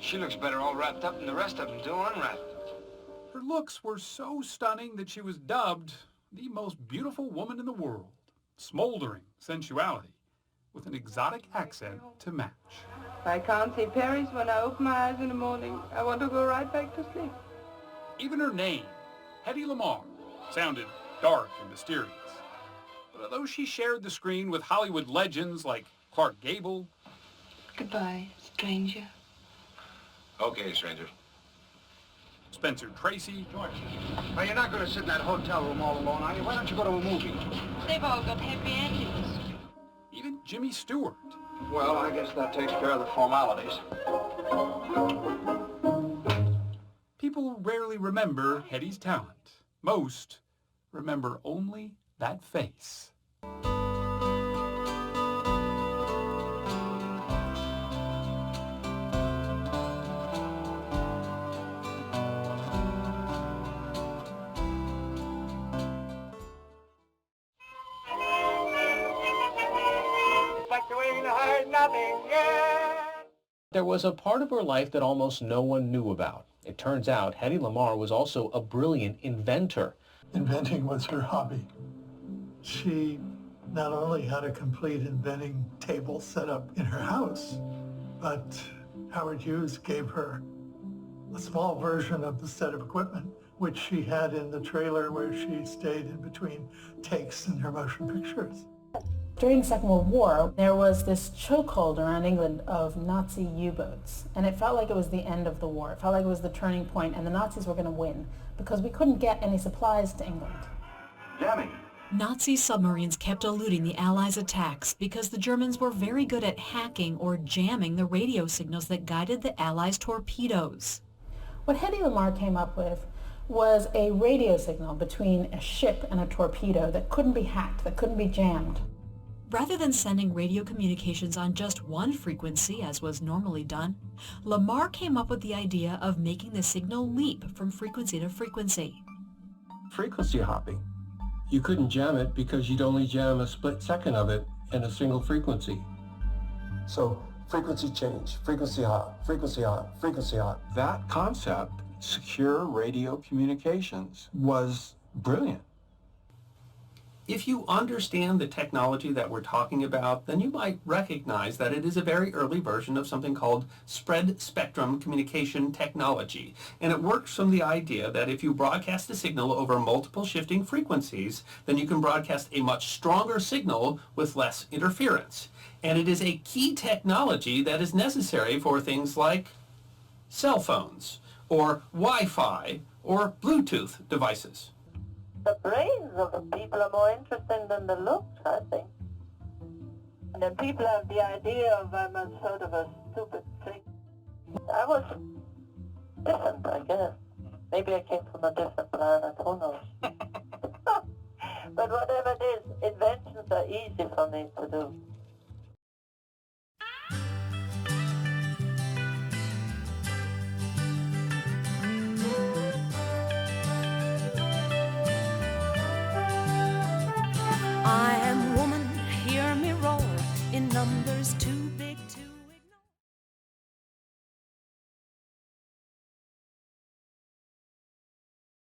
She looks better all wrapped up than the rest of them do unwrapped. Her looks were so stunning that she was dubbed the most beautiful woman in the world. Smoldering sensuality with an exotic accent to match. I can't see Paris when I open my eyes in the morning. I want to go right back to sleep. Even her name, Hedy Lamarr, sounded dark and mysterious. But although she shared the screen with Hollywood legends like Clark Gable, Goodbye, stranger. Okay, stranger. Spencer Tracy, Well, you're not going to sit in that hotel room all alone, are you? Why don't you go to a movie? They've all got happy endings. even Jimmy Stewart. Well, I guess that takes care of the formalities. People rarely remember Hedy's talent. Most remember only that face. There was a part of her life that almost no one knew about. It turns out Hedy Lamarr was also a brilliant inventor. Inventing was her hobby. She not only had a complete inventing table set up in her house, but Howard Hughes gave her a small version of the set of equipment, which she had in the trailer where she stayed in between takes in her motion pictures. During the Second World War, there was this chokehold around England of Nazi U-boats, and it felt like it was the end of the war. It felt like it was the turning point, and the Nazis were going to win, because we couldn't get any supplies to England. Jamming. Nazi submarines kept eluding the Allies' attacks because the Germans were very good at hacking or jamming the radio signals that guided the Allies' torpedoes. What Hedy Lamarr came up with was a radio signal between a ship and a torpedo that couldn't be hacked, that couldn't be jammed. Rather than sending radio communications on just one frequency, as was normally done, Lamarr came up with the idea of making the signal leap from frequency to frequency. Frequency hopping. You couldn't jam it because you'd only jam a split second of it in a single frequency. So frequency change, frequency hop, frequency hop, frequency hop. That concept, secure radio communications, was brilliant. If you understand the technology that we're talking about, then you might recognize that it is a very early version of something called spread spectrum communication technology. And it works from the idea that if you broadcast a signal over multiple shifting frequencies, then you can broadcast a much stronger signal with less interference. And it is a key technology that is necessary for things like cell phones, or Wi-Fi, or Bluetooth devices. The brains of the people are more interesting than the looks, I think. And then people have the idea of I'm a sort of a stupid thing. I was different, I guess. Maybe I came from a different planet, who knows? But whatever it is, inventions are easy for me to do. I am woman, hear me roar, in numbers too big to